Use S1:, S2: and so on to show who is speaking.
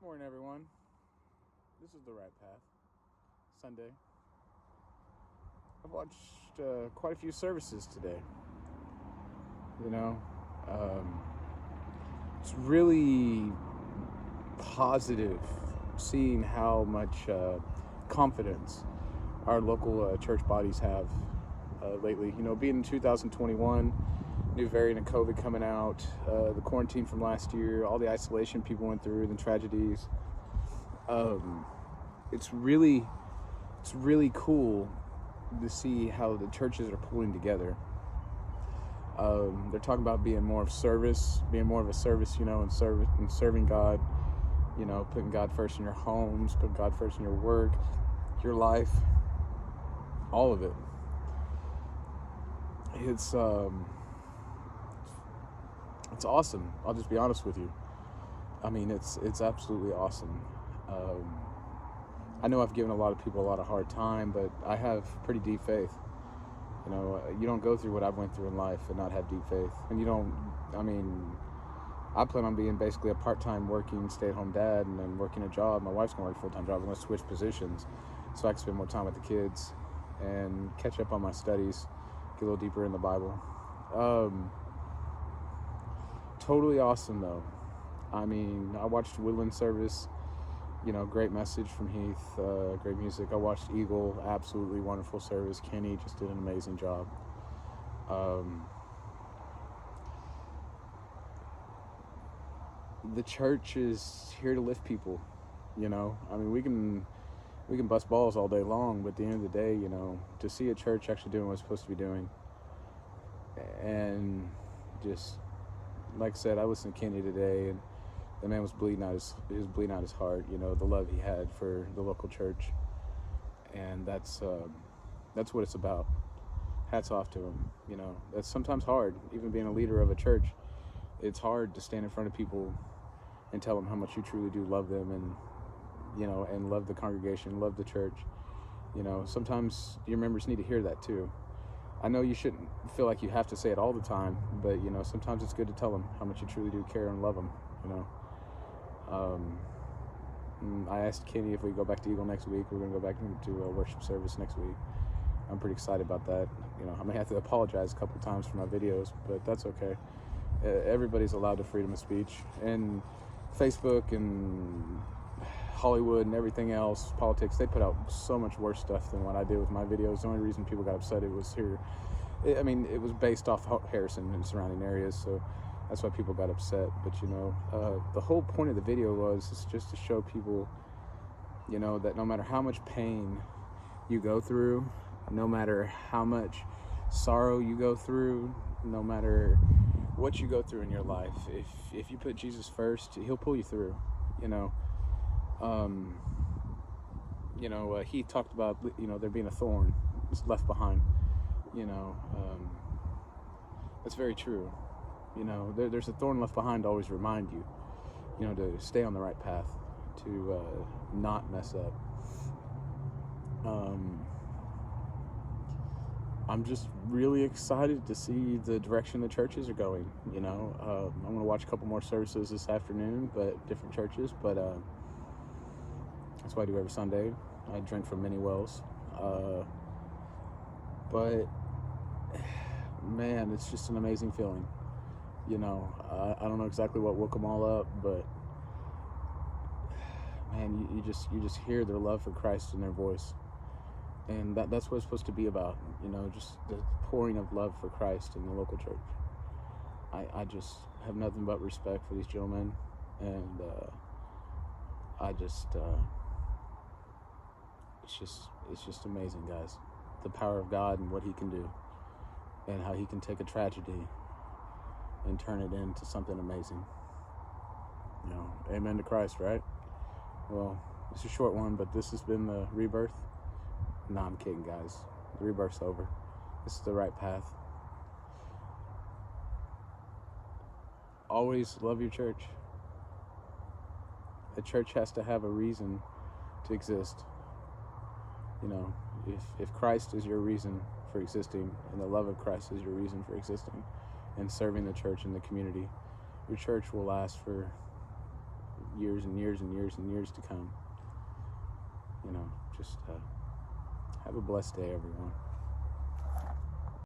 S1: Morning, everyone. This is The Right Path. Sunday. I've watched quite a few services today. You know, um, it's really positive seeing how much confidence our local church bodies have lately. You know, being in 2021, new variant of COVID coming out, the quarantine from last year, all the isolation people went through, the tragedies. It's really cool to see how the churches are pulling together. They're talking about being more of a service, you know, and serving God. You know, putting God first in your homes, putting God first in your work, your life, all of it. It's awesome. I'll just be honest with you. I mean, it's absolutely awesome. I know I've given a lot of people a lot of hard time, but I have pretty deep faith. You know, you don't go through what I've went through in life and not have deep faith. And I plan on being basically a part-time working stay-at-home dad and then working a job. My wife's going to work a full-time job. I'm going to switch positions so I can spend more time with the kids and catch up on my studies, get a little deeper in the Bible. Totally awesome, though. I mean, I watched Woodland service. You know, great message from Heath, great music. I watched Eagle, absolutely wonderful service. Kenny just did an amazing job. The church is here to lift people, you know. I mean, we can bust balls all day long, but at the end of the day, you know, to see a church actually doing what it's supposed to be doing, and just, like I said, I listened to Kenny today, and the man was bleeding out his heart, you know, the love he had for the local church. And that's what it's about. Hats off to him. You know, that's sometimes hard, even being a leader of a church. It's hard to stand in front of people and tell them how much you truly do love them, and, you know, and love the congregation, love the church. You know, sometimes your members need to hear that too. I know you shouldn't feel like you have to say it all the time, but, you know, sometimes it's good to tell them how much you truly do care and love them, you know. I asked Kenny if we go back to Eagle next week. We're going to go back to a worship service next week. I'm pretty excited about that. You know, I may have to apologize a couple times for my videos, but that's okay. Everybody's allowed to freedom of speech. And Facebook and Hollywood and everything else, politics, they put out so much worse stuff than what I did with my videos. The only reason people got upset it was it was based off Harrison and surrounding areas, so that's why people got upset. But, you know, the whole point of the video is just to show people, you know, that no matter how much pain you go through, no matter how much sorrow you go through, no matter what you go through in your life, if you put Jesus first, he'll pull you through, you know. He talked about, you know, there being a thorn left behind, you know. That's very true. You know, there's a thorn left behind to always remind you, you know, to stay on the right path, to not mess up. I'm just really excited to see the direction the churches are going, you know. I'm going to watch a couple more services this afternoon, but different churches, but that's what I do every Sunday. I drink from many wells. But, man, it's just an amazing feeling. You know, I don't know exactly what woke them all up, but, man, you just hear their love for Christ in their voice. And that's what it's supposed to be about, you know, just the pouring of love for Christ in the local church. I just have nothing but respect for these gentlemen, and it's just amazing, guys. The power of God and what he can do, and how he can take a tragedy and turn it into something amazing. You know, amen to Christ, right? Well, it's a short one, but this has been the rebirth. No, I'm kidding, guys. The rebirth's over. This is the right path. Always love your church. A church has to have a reason to exist. You know, if Christ is your reason for existing, and the love of Christ is your reason for existing, and serving the church and the community, your church will last for years and years and years and years to come. You know, just have a blessed day, everyone.